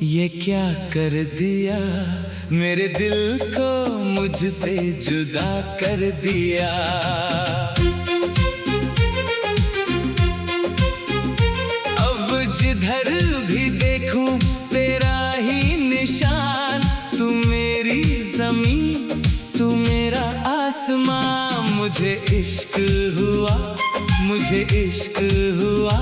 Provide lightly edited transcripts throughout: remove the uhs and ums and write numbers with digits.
ये क्या कर दिया, मेरे दिल को मुझसे जुदा कर दिया। अब जिधर भी देखूं तेरा ही निशान, तू मेरी ज़मीन तू मेरा आसमां। मुझे इश्क हुआ, मुझे इश्क हुआ,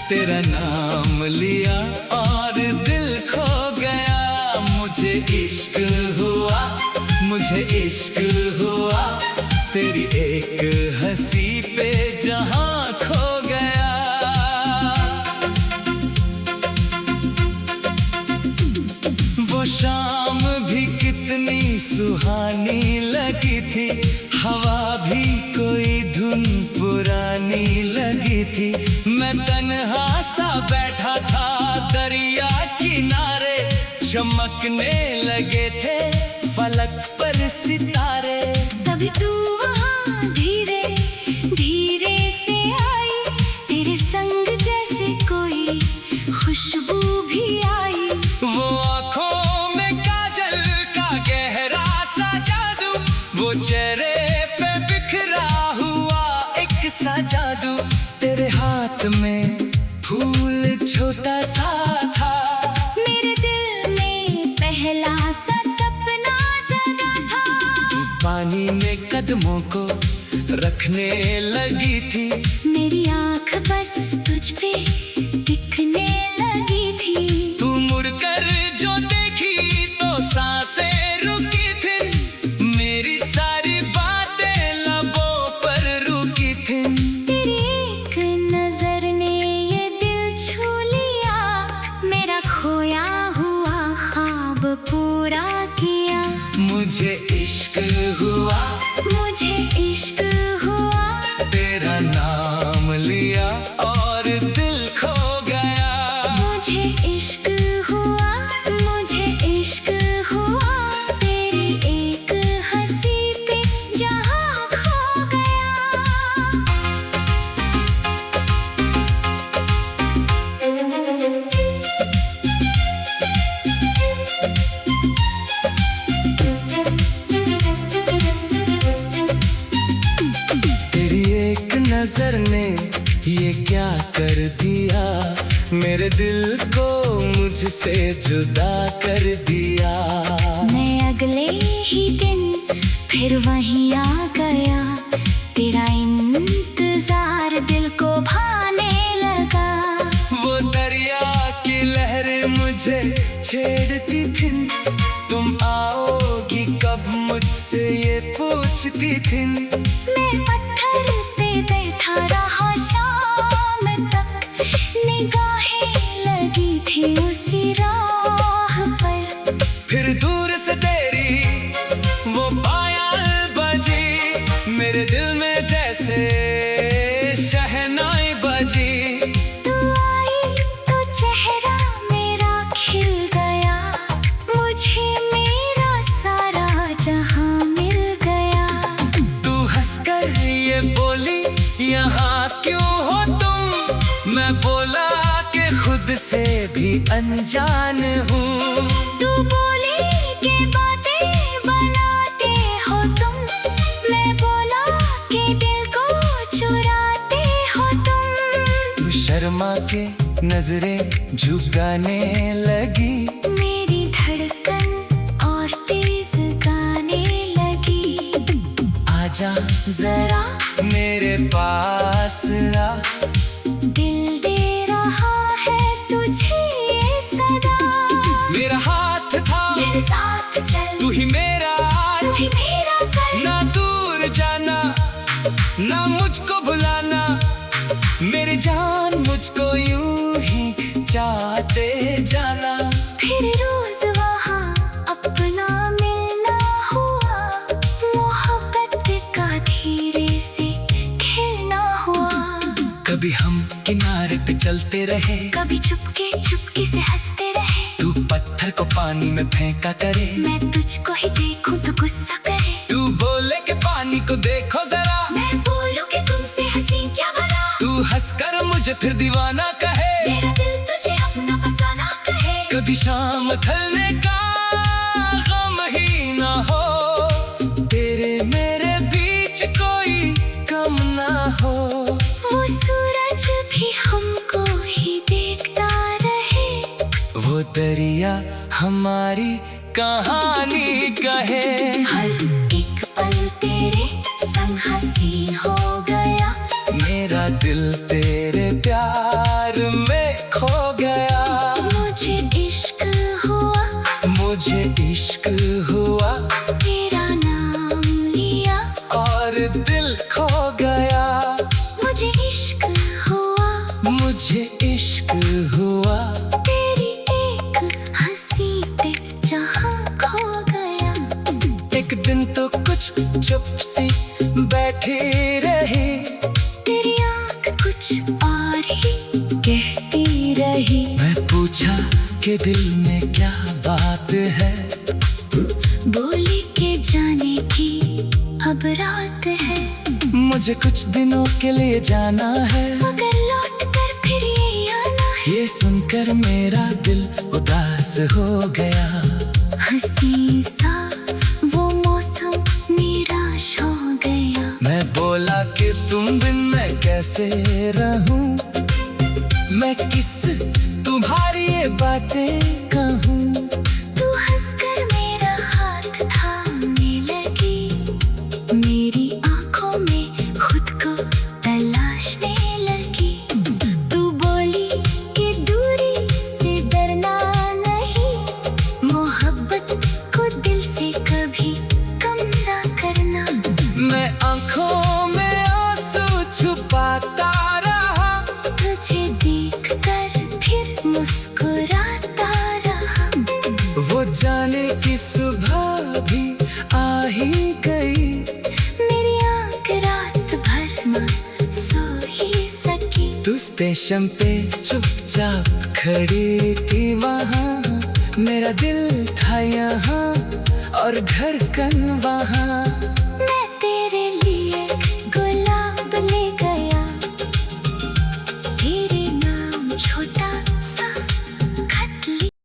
तेरा नाम लिया और दिल खो गया। मुझे इश्क हुआ, मुझे इश्क हुआ, तेरी एक हंसी पे जहां खो गया। वो शाम भी कितनी सुहानी लगी थी, हवा भी कोई धुन पुरानी लगी थी। मैं तन्हा सा बैठा था दरिया किनारे, चमकने लगे थे फलक पर सितारे। तभी तू वहाँ धीरे धीरे से आई, तेरे संग जैसे कोई खुशबू भी आई। वो आँखों में काजल का गहरा सा जादू, वो चेहरे पे बिखरा हुआ एक सा जादू। तेरे हाथ में फूल छोटा सा था, मेरे दिल में पहला सा सपना जगा था। पानी में कदमों को रखने लगी थी, मेरी आँख बस तुझ पे टिकने लगी थी। तू मुड़कर जो देखी तो सांसें रुकी थी, मेरी सारी बातें लबों पर रुकी थी। तेरी एक नजर ने ये दिल छू लिया, मेरा खोया हुआ ख्वाब पूरा किया। मुझे इश्क हुआ, मुझे इश्क हुआ, तेरा नाम लिया और दिल खो गया। मुझे इश्क हुआ, मुझे इश्क हुआ, तेरी एक हंसी पे जहां खो गया। तेरी एक नजर ने ये क्या कर दिया, मेरे दिल को मुझसे जुदा कर दिया। मैं अगले ही दिन फिर वहीं आ गया, तेरा इंतजार दिल को भाने लगा। वो दरिया की लहरें मुझे छेड़ती थी, तुम आओगी कब मुझसे ये पूछती थी। मैं पत्थर पे बैठा रहा शाम तक, निगाहें लगी थी उसी राह पर। फिर दूर से तेरी वो पायल बजी, मेरे दिल में जैसे शहनाई बजी। तू आई तो चेहरा मेरा खिल गया, मुझे मेरा सारा जहां मिल गया। तू हंसकर ये बोली यहाँ क्यों हो तुम, मैं बोला कि खुद से भी अनजान हूँ। तू बोली के बातें बनाते हो तुम, मैं बोला कि दिल को चुराते हो तुम। तू शर्मा के नजरें झुकाने लगी, मेरी धड़कन और तेज गाने लगी। आजा जरा मेरे पास आ, दिल दे रहा है तुझे ये सदा। मेरा हाथ था मेरे साथ चल, तू ही मेरा आज, तू ही मेरा कल। ना दूर जाना ना मुझको भुलाना, मेरी जान मुझको यूं ही चाहते जाना। फिर रोज वहाँ अपना मिलना हुआ, मोहब्बत का धीरे से खिलना हुआ। कभी हम किनारे पे चलते रहे, कभी चुपके चुपके से हंसते रहे। तू पत्थर को पानी में फेंका करे, मैं तुझको ही देखूं तो गुस्सा करे। तू बोले कि पानी को देखो जरा, मैं बोलूं कि तुमसे हंसी क्या भला। तू हंसकर मुझे फिर दीवाना कहे, मेरा दिल तुझे अपना फसाना कहे। कभी शाम ढलने का गम ही ना हो, तेरे मेरे बीच कोई कम ना हो। वो सूरज भी हमको ही देखता रहे, वो दरिया हमारी कहानी कहे। हर एक पल तेरे संग हंसी हो गया, मेरा दिल तेरे प्यार में खो गया। मुझे इश्क हुआ, मुझे इश्क हुआ, तेरा नाम लिया और दिल खो गया। मुझे इश्क हुआ, मुझे इश्क हुआ, तेरी एक हंसी पे जहां खो गया। एक दिन तो कुछ चुप सी बैठी रही, तेरी आँख कुछ और ही कहती रही। मैं पूछा कि दिल में क्या बात है, बोली के जाने की अब रात है, मुझे कुछ दिनों के लिए जाना है। मगर लौट कर फिर ये आना है। ये सुनकर मेरा दिल उदास हो गया। हंसी सा वो मौसम निराश हो गया। मैं बोला कि तुम बिन मैं कैसे रहूं, मैं किस तुम्हारी ये बातें कहूं। तू हंसकर मेरा हाथ थामने लगी, मेरी आंखों में खुद को तलाशने लगी। तू बोली कि दूरी से डरना नहीं, मोहब्बत को दिल से कभी कम ना करना। मैं आंखों में आंसू छुपाता रहा, तुझे देख कर फिर मुस्कुराता रहा। वो जाने की सुबह भी आ ही गई, मेरी आँख रात भर न सो ही सकी। तू स्टेशन पे चुपचाप खड़ी थी वहाँ, मेरा दिल था यहाँ और धड़कन वहाँ। मैं तेरे लिए गुलाब ले गया, तेरे नाम छोटा सा खत लिखा।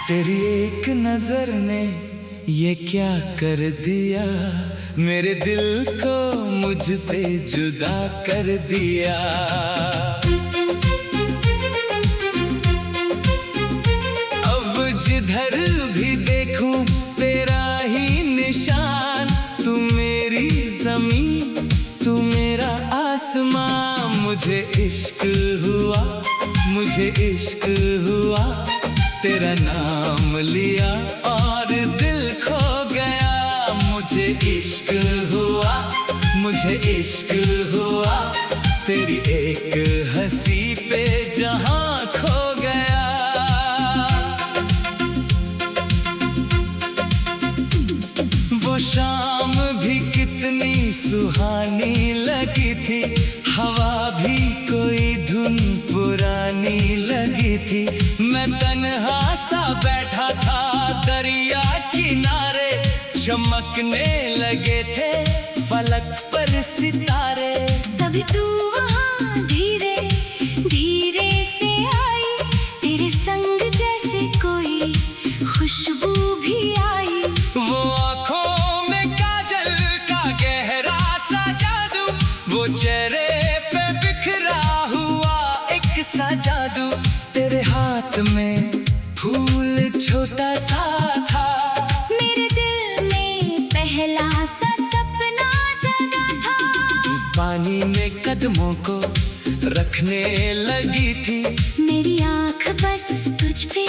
तेरी एक नजर ने ये क्या कर दिया, मेरे दिल को मुझसे जुदा कर दिया। अब जिधर भी देखूं तेरा ही निशान, तू मेरी जमीन तू मेरा आसमां। मुझे इश्क हुआ, मुझे इश्क हुआ, तेरा नाम लिया और दिल खो गया। मुझे इश्क हुआ, मुझे इश्क हुआ, तेरी एक हंसी पे जहां खो गया। वो शाम भी कितनी सुहानी लगी थी, हवा भी कोई धुन पुरानी लगी थी। मैं तन्हा सा बैठा था दरिया किनारे, चमकने लगे थे फलक पर सितारे। तभी तू वहाँ धीरे धीरे से आई, तेरे संग जैसे कोई खुशबू भी आई। वो आँखों में काजल का गहरा सा जादू, वो चेहरे पे बिखरा हुआ एक सा जादू। तेरे हाथ में फूल छोटा सा था, मेरे दिल में पहला सा सपना जगा था। पानी में कदमों को रखने लगी थी, मेरी आँख बस तुझ पे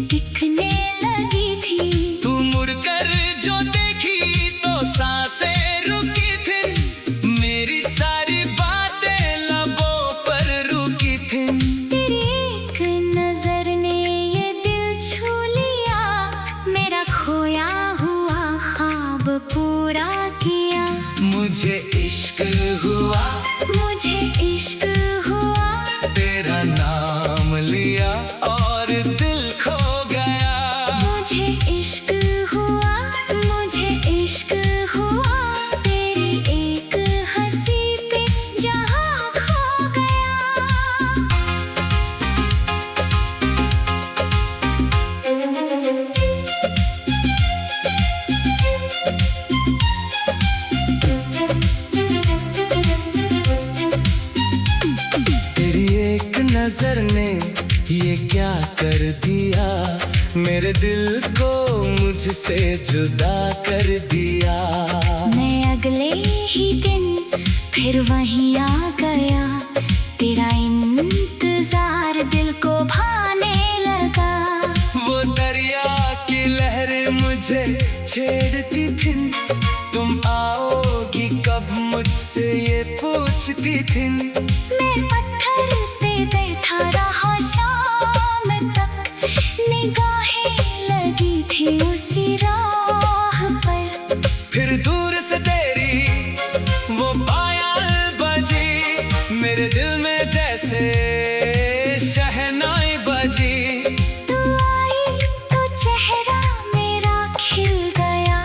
टिकने लगी थी। तू मुड़कर जो देखी तो सांसें रुकी थी, मेरी सारी बातें लबों पर रुकी थी। तेरी एक नजर ने ये दिल छू लिया, मेरा खोया पूरा किया। मुझे इश्क हुआ, मुझे इश्क हुआ, तेरा नाम लिया और दिल खो गया। मुझे इश्क हुआ, मुझे इश्क हुआ, तेरी एक हंसी पे जहां खो गया। तेरी एक नजर ने ये क्या कर दिया, मेरे दिल को मुझसे जुदा कर दिया। मैं अगले ही दिन फिर वहीं आ गया, तेरा इंतजार दिल को भाने लगा। वो दरिया की लहरें मुझे छेड़ती थी, तुम आओगी कब मुझसे ये पूछती थी। मैं पत्थर पे बैठा रहा शाम तक, निगाहें लगी थी उसी राह पर। फिर दूर से तेरी वो पायल बजी, मेरे दिल में जैसे शहनाई बजी। तू आई तो चेहरा मेरा खिल गया,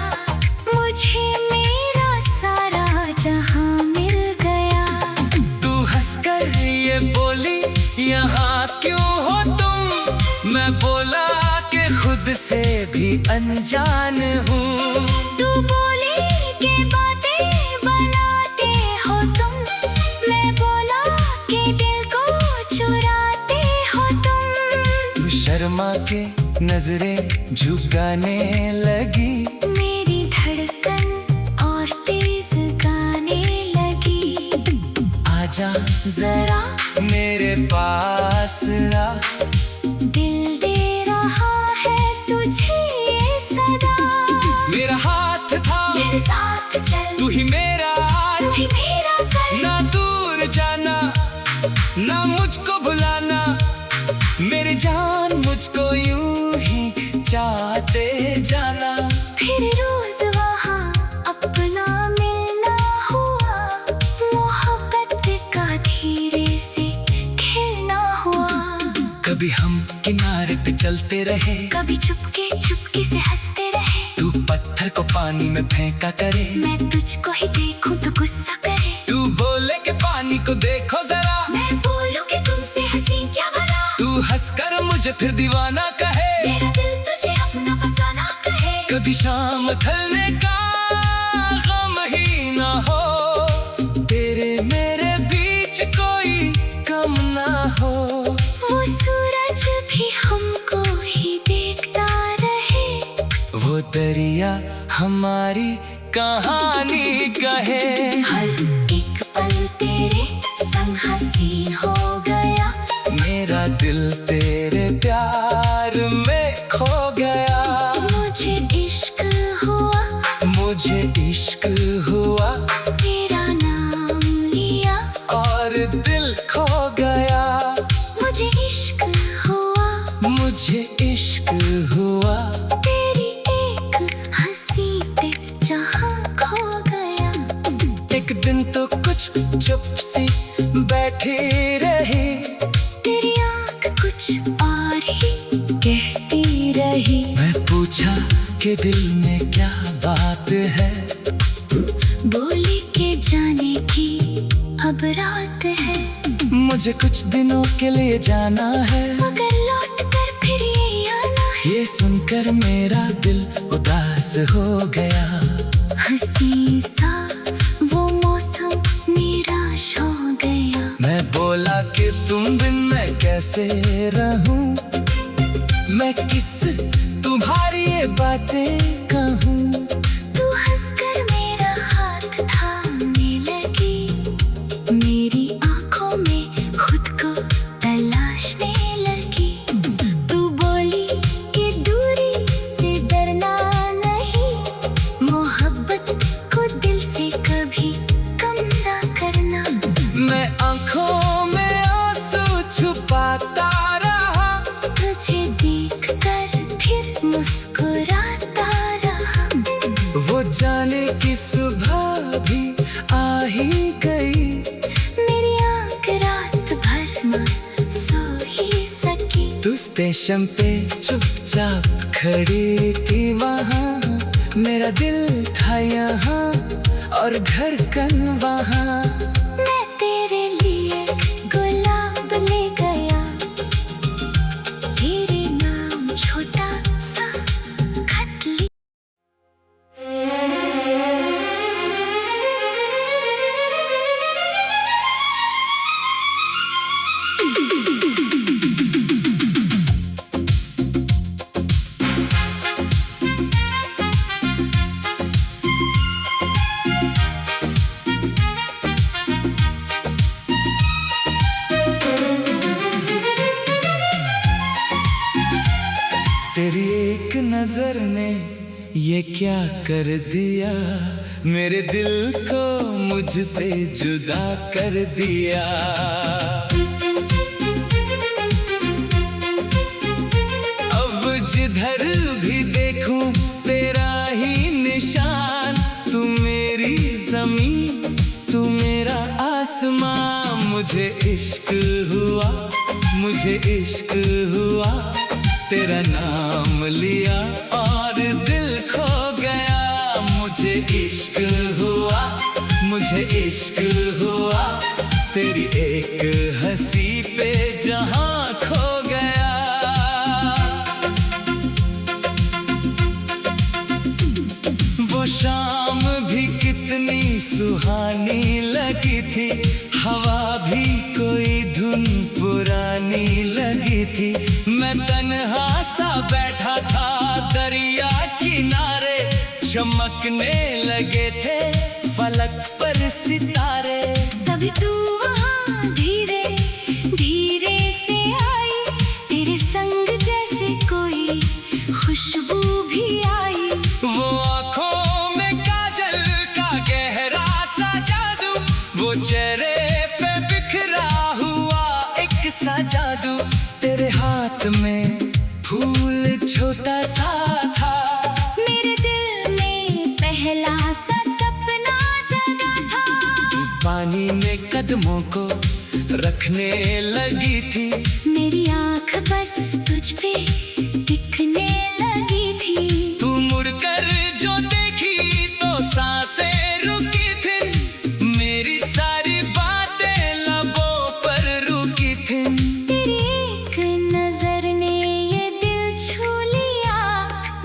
मुझे मेरा सारा जहां मिल गया। तू हंसकर ये बोली यहाँ क्यों हो तुम, मैं बोला कि खुद से भी अनजान हूँ। तू बोली के बातें बनाते हो तुम, मैं बोला कि दिल को चुराते हो तुम। तू शर्मा के नजरें झुकाने लगी, मेरी धड़कन और तेज गाने लगी। आजा जरा मेरे पास आ, दिल दे रहा है तुझे ये सदा। मेरा हाथ था मेरे साथ चल, तू ही मेरा आज, तू ही मेरा कल। ना दूर जाना ना मुझको भुलाना, मेरी जान मुझको यूं ही चाहते जाना। फिर रोज वहाँ अपना मिलना हुआ, मोहब्बत का धीरे से खिलना हुआ। कभी हम किनारे पे चलते रहे, कभी चुपके चुपके से हंसते रहे। तू पत्थर को पानी में फेंका करे, मैं तुझको ही देखूं तो गुस्सा करे। तू बोले कि पानी को देखो जरा, मैं बोलूं कि तुमसे हंसी क्या भला। तू हंसकर मुझे फिर दीवाना कहे, मेरा दिल तुझे अपना फसाना कहे। कभी शाम ढलने का गम ही ना हो, तेरे मेरे बीच कोई कम ना हो। वो सूरज भी हमको ही देखता रहे, वो दरिया हमारी कहानी कहे। हर एक पल तेरे संग हंसी हो गया। मेरा दिल तेरे प्यार में खो गया। मुझे इश्क हुआ, मुझे इश्क हुआ, तेरा नाम लिया और दिल खो गया। मुझे इश्क हुआ, मुझे इश्क हुआ, तेरी एक हंसी पे जहां खो गया। एक दिन तो कुछ चुप सी बैठी रही, तेरी आँख कुछ और ही कहती रही। मैं पूछा कि दिल में क्या बात है, बोली के जाने की अब रात है। मुझे कुछ दिनों के लिए जाना है, मगर लौट कर फिर ये आना है। ये सुनकर मेरा दिल उदास हो गया। हंसी सा वो मौसम निराश हो गया। मैं बोला कि तुम बिन मैं कैसे रहूं, मैं किस तुम्हारी ये बातें कहूं। तू हंसकर मेरा हाथ थामने लगी, मेरी आंखों में खुद को तलाशने लगी। तू बोली कि दूरी से डरना नहीं, मोहब्बत को दिल से कभी कम ना करना। मैं आंखों में आंसू छुपाता रहा, तुझे देख कर फिर मुस्कुराता स्टेशन पे चुपचाप खड़ी थी वहाँ, मेरा दिल था यहाँ और धड़कन वहाँ। मैं तेरे लिए गुलाब ले गया, तेरे नाम छोटा सा खत लिखा। तेरी एक नजर ने ये क्या कर दिया, मेरे दिल को मुझसे जुदा कर दिया। अब जिधर भी देखूं तेरा ही निशान, तू मेरी जमीन तू मेरा आसमां। मुझे इश्क हुआ, मुझे इश्क हुआ, तेरा नाम लिया और दिल खो गया। मुझे इश्क हुआ, मुझे इश्क हुआ, तेरी एक हंसी पे जहां खो गया। वो शाम भी कितनी सुहानी लगी थी, हवा भी कोई धुन पुरानी लगी थी। मैं तन्हा सा बैठा था दरिया किनारे, चमकने लगे थे फलक पर सितारे। तभी तू वहाँ धीरे धीरे से आई, तेरे संग जैसे कोई खुशबू भी आई। वो आँखों में काजल का गहरा सा जादू, वो चेहरे पे बिखरा हुआ एक सा जादू। तेरे हाथ में फूल छोटा सा था, मेरे दिल में पहला सा सपना जगा था। पानी में कदमों को रखने लगी थी, मेरी आँख बस तुझ पे टिकने लगी थी। तू मुड़कर जो देखी तो सांसें रुकी थी, मेरी सारी बातें लबों पर रुकी थी। तेरी एक नजर ने ये दिल छू लिया,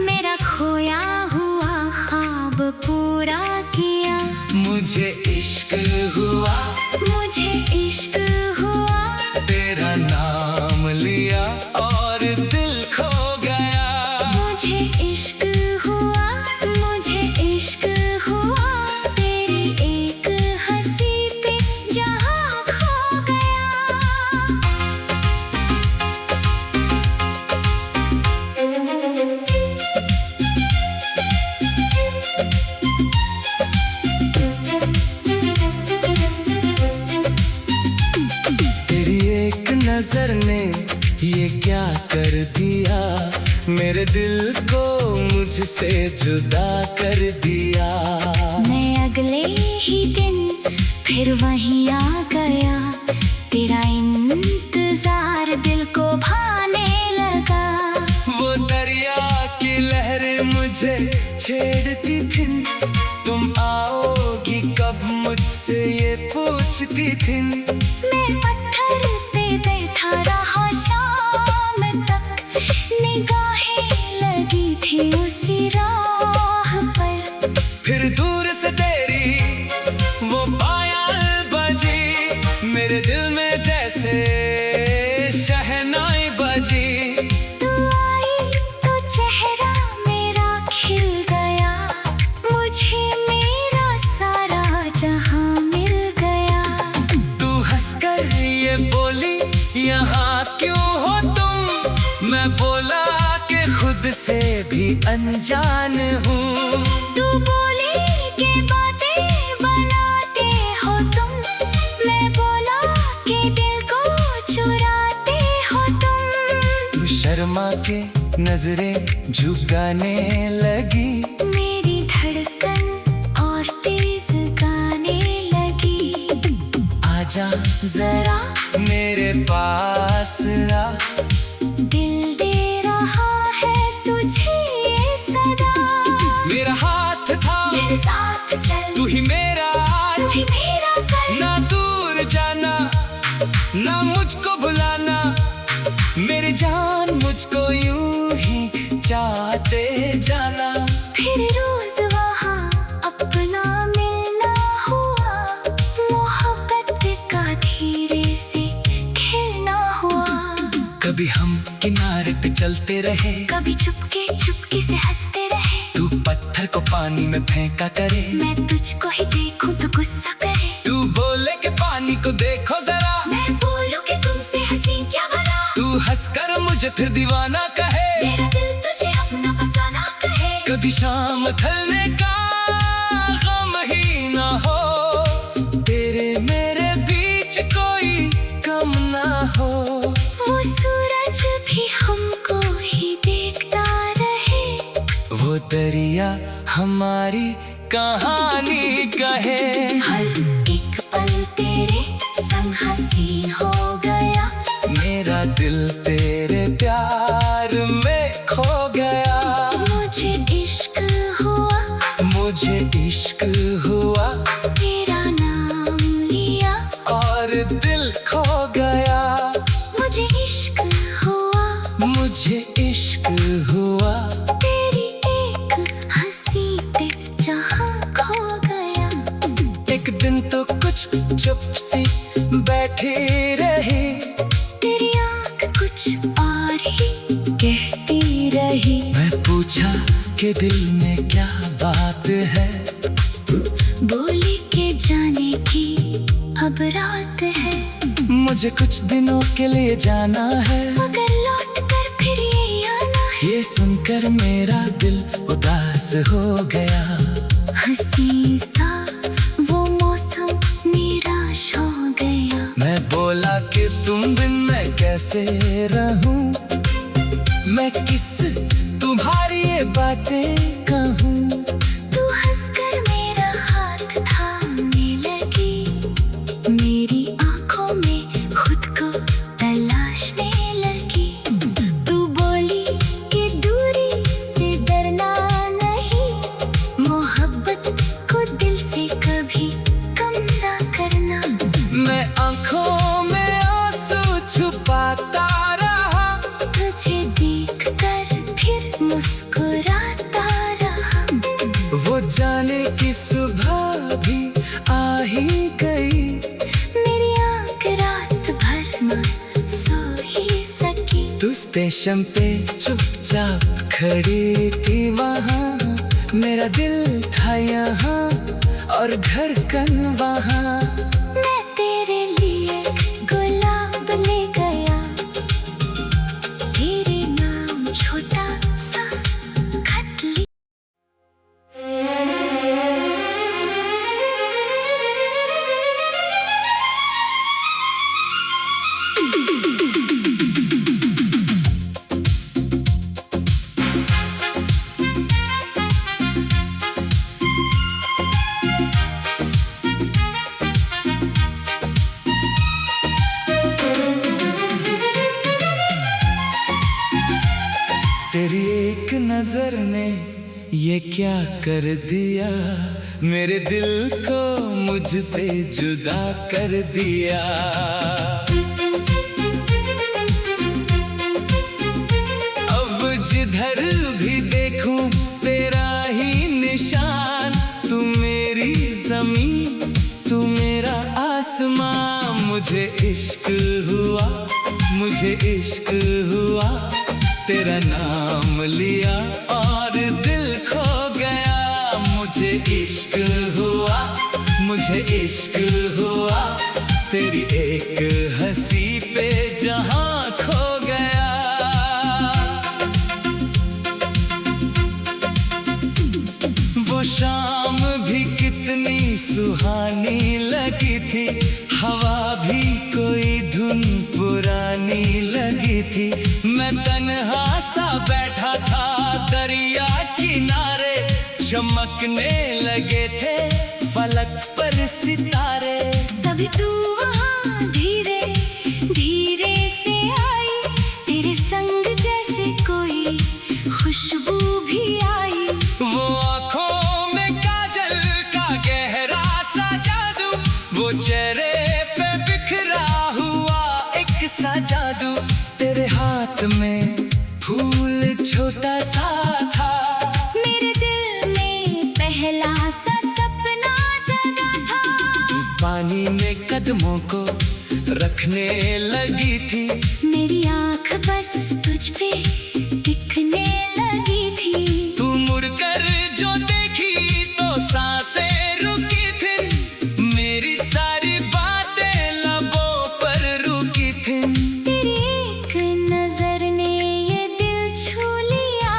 मेरा खोया हुआ ख्वाब पूरा किया। मुझे इश्क हुआ, मुझे इश्क हुआ, तेरा नाम लिया और दिल खो गया। मुझे इश्क हुआ, मुझे इश्क हुआ, तेरी एक हंसी पे जहां खो गया। तेरी एक नजर ने ये क्या कर दिया, मेरे दिल को मुझसे जुदा कर दिया। मैं अगले ही दिन फिर वहीं आ गया, तेरा इंतजार दिल को भाने लगा। वो दरिया की लहरें मुझे छेड़ती थी, तुम आओगी कब मुझसे ये पूछती थी। मैं पत्थर पे बैठा रहा शाम तक, निगाहें लगी थी उसी राह पर। फिर दूर से तेरी वो पायल बजी, मेरे दिल में जैसे शहनाई बजी। तू आई तो चेहरा मेरा खिल गया, मुझे मेरा सारा जहां मिल गया। तू हंसकर ये बोली यहाँ क्यों हो तुम, मैं बोला कि खुद से भी अनजान हूँ। तू बोली के बातें बनाते हो तुम, मैं बोला कि दिल को चुराते हो तुम। तू शर्मा के नजरें झुकाने लगी, मेरी धड़कन और तेज गाने लगी। आजा जरा मेरे पास आ, दिल मेरे साथ चल, तू ही मेरा आज, तू ही मेरा कल। ना दूर जाना ना मुझको भुलाना, मेरी जान मुझको यूं ही चाहते जाना। फिर रोज वहाँ अपना मिलना हुआ, मोहब्बत का धीरे से खिलना हुआ। कभी हम किनारे पे चलते रहे, कभी चुपके चुपके से हंसते रहे। तू पत्थर को पानी में फेंका करे, मैं तुझको ही देखूं तो गुस्सा करे। तू बोले कि पानी को देखो जरा, मैं बोलूं कि तुमसे हंसी क्या भला। तू हंसकर मुझे फिर दीवाना कहे, मेरा दिल तुझे अपना फसाना कहे। कभी शाम ढलने का गम ही ना हो, तेरे मेरे बीच कोई कम ना हो। वो सूरज भी हमको ही देखता रहे, वो दरिया हमारी कहानी कहे। हर एक पल तेरे संग हसीन हो गया, मेरा दिल तेरे प्यार में खो गया। मुझे इश्क हुआ, मुझे इश्क हुआ, तेरा नाम लिया और दिल खो गया। मुझे इश्क हुआ, मुझे इश्क हुआ, तेरी एक हंसी पे जहां खो गया। एक दिन तो कुछ चुप सी बैठी रही, तेरी आँख कुछ और ही कहती रही। मैं पूछा कि दिल में क्या बात है, बोली के जाने की अब रात है, मुझे कुछ दिनों के लिए जाना है। मगर लौट कर फिर ये आना है। ये सुनकर मेरा दिल उदास हो गया। हंसी सा वो मौसम निराश हो गया। मैं बोला कि तुम बिन मैं कैसे रहूं, मैं किस तुम्हारी ये बातें कहूं। तू हंसकर मेरा हाथ थामने लगी, मेरी आंखों में खुद को तलाशने लगी। तू बोली कि दूरी से डरना नहीं, मोहब्बत को दिल से कभी कम ना करना। मैं आंखों में आंसू छुपाता रहा, तुझे देख कर फिर मुस्कुराता रहा। वो जाने की सुबह भी आ ही गई, मेरी आँख रात भर न सो ही सकी। तू स्टेशन पे चुपचाप खड़ी थी वहाँ, मेरा दिल था यहाँ और धड़कन वहाँ। मैं तेरे लिए गुलाब ले गया, तेरे नाम छोटा सा खत लिखा। तेरी एक नजर ने ये क्या कर दिया, मेरे दिल को मुझसे जुदा कर दिया। अब जिधर भी देखूं तेरा ही निशान, तू मेरी जमीन तू मेरा आसमां। मुझे इश्क हुआ, मुझे इश्क हुआ, तेरा नाम लिया और दिल खो गया। मुझे इश्क हुआ, मुझे इश्क हुआ, तेरी एक हंसी पे जहां खो गया। वो शाम भी कितनी सुहानी लगी थी, हवा भी कोई धुन पुरानी लगी थी। मैं तन्हा सा बैठा था दरिया किनारे, चमकने लगे थे फलक पर सितारे। तभी तू वहाँ धीरे धीरे से आई, तेरे संग जैसे कोई खुशबू भी आई। वो आँखों में काजल पहला सा सपना जगा था। पानी में कदमों को रखने लगी थी। मेरी आँख बस तुझ पे टिकने लगी थी। तू मुड़कर जो देखी तो सांसें रुकी थी। मेरी सारी बातें लबों पर रुकी थी। तेरी एक नजर ने ये दिल छू लिया।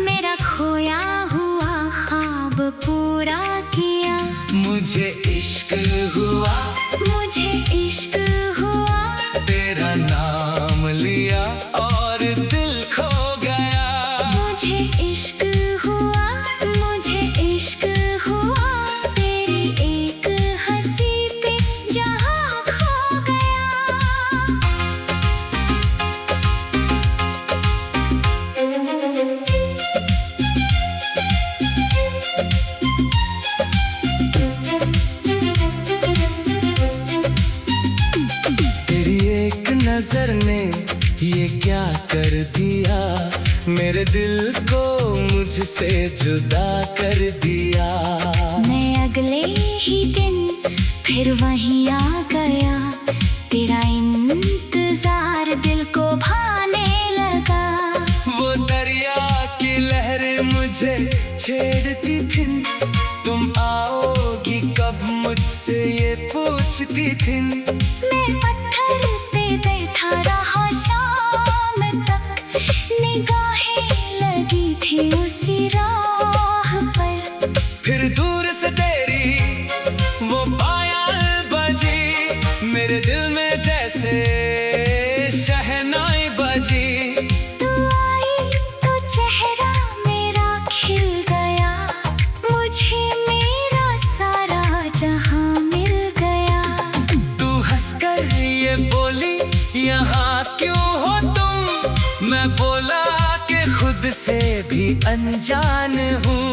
मेरा खोया हुआ ख्वाब पूरा किया। मुझे इश्क हुआ, मुझे इश्क हुआ। तेरा नाम लिया और दिल खो गया। मुझे इश्क हुआ, मुझे इश्क हुआ। तेरी एक हंसी पे जहां खो गया। तेरी एक नजर ने ये क्या कर दिया। मेरे दिल को मुझसे जुदा कर दिया। मैं अगले ही दिन फिर वहीं आ गया। तेरा इंतजार दिल को भाने लगा। वो दरिया की लहरें मुझे छेड़ती थी। तुम आओगी कब मुझसे ये पूछती थी। मैं पत्थर पे बैठा रहा शाम तक। निगाहें लगी थी उसी राह पर। फिर दूर से तेरी वो पायल बजी। मेरे दिल में जैसे शहनाई बजी। तू आई तो चेहरा मेरा खिल गया। मुझे मेरा सारा जहां मिल गया। तू हंसकर ये बोली यहाँ क्यों हो तुम। मैं बोला कि खुद से भी अनजान हूँ।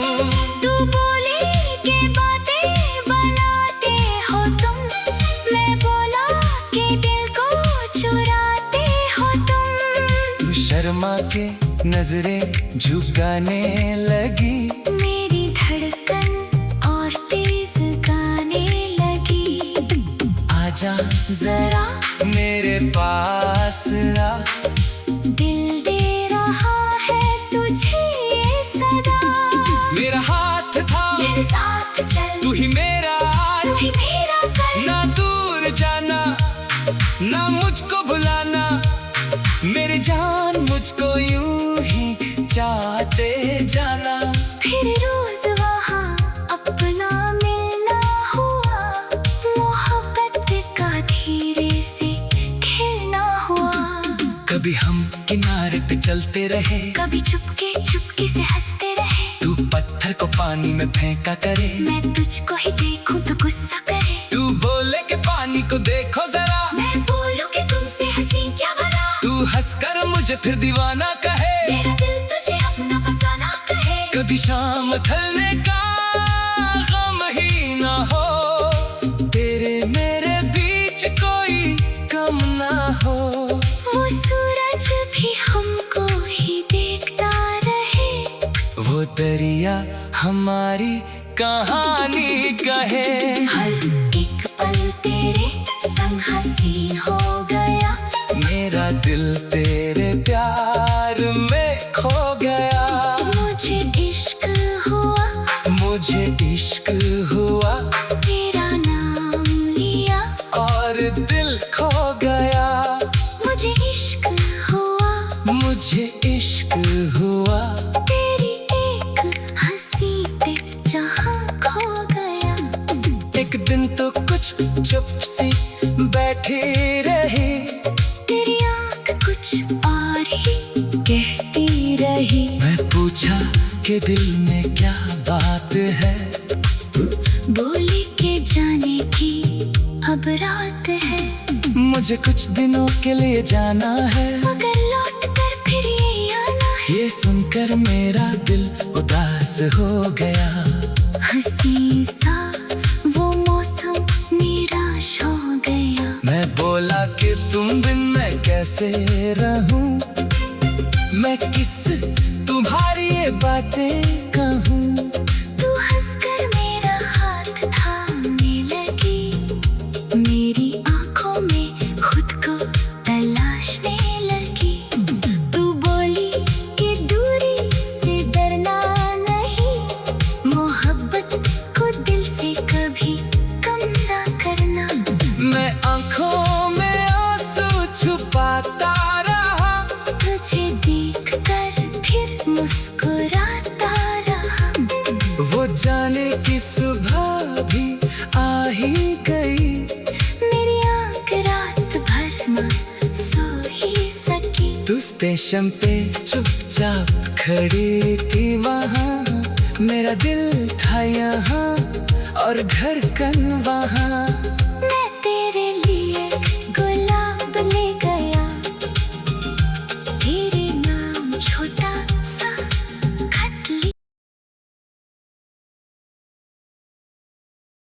तू बोली के बातें बनाते हो तुम। मैं बोला कि दिल को चुराते हो तुम। तू शर्मा के नजरें झुकाने लगी। मेरी धड़कन और तेज गाने लगी। आजा जरा मेरे पास आ। दिल दे रहा है तुझे ये सदा। मेरा हाथ था मेरे साथ चल, तू ही मेरा आज। तू ही मेरा कल। ना दूर जाना ना मुझको भुलाना। मेरी जान मुझको यूं ही चाहते जाना। फिर रोज वहाँ अपना मिलना हुआ। मोहब्बत का धीरे से खिलना हुआ। कभी हम किनारे पे चलते रहे। कभी चुपके चुपके से हंसते रहे। तू पत्थर को पानी में फेंका करे। मैं तुझको ही देखूं तो गुस्सा करे। तू बोले कि पानी को देखो जरा। मैं बोलूं कि तुमसे हंसी क्या भरा। तू हंसकर मुझे फिर दीवाना कहे। मेरा दिल तुझे अपना फसाना कहे। कभी शाम ढलने का गम ही ना हो। तेरे मेरे बीच कोई कम ना हो। वो सूरज भी हमको ही देखता रहे। वो दरिया हमारी कहानी कहे। हर एक पल तेरे संग हसीन हो गया। मेरा दिल तेरे प्यार में खो गया। मुझे इश्क हुआ, मुझे इश्क हुआ। तेरा नाम लिया और दिल खो गया। मुझे इश्क हुआ, मुझे इश्क हुआ। तेरी एक हंसी पे जहां खो गया। एक दिन तो कुछ चुप सी बैठी रही। तेरी आँख कुछ और ही कहती रही। मैं पूछा कि दिल में क्या बात है। बोली के जाने की अब रात है। मुझे कुछ दिनों के लिए जाना है। मगर लौट कर फिर ये आना है। ये सुनकर मेरा दिल उदास हो गया। हंसी सा वो मौसम निराश हो गया। मैं बोला कि तुम बिन मैं कैसे रहूं। मैं किस तुम्हारी ये बातें कहूं। तू हंस स्टेशन पे चुपचाप खड़ी थी वहाँ, मेरा दिल था यहाँ और धड़कन वहाँ।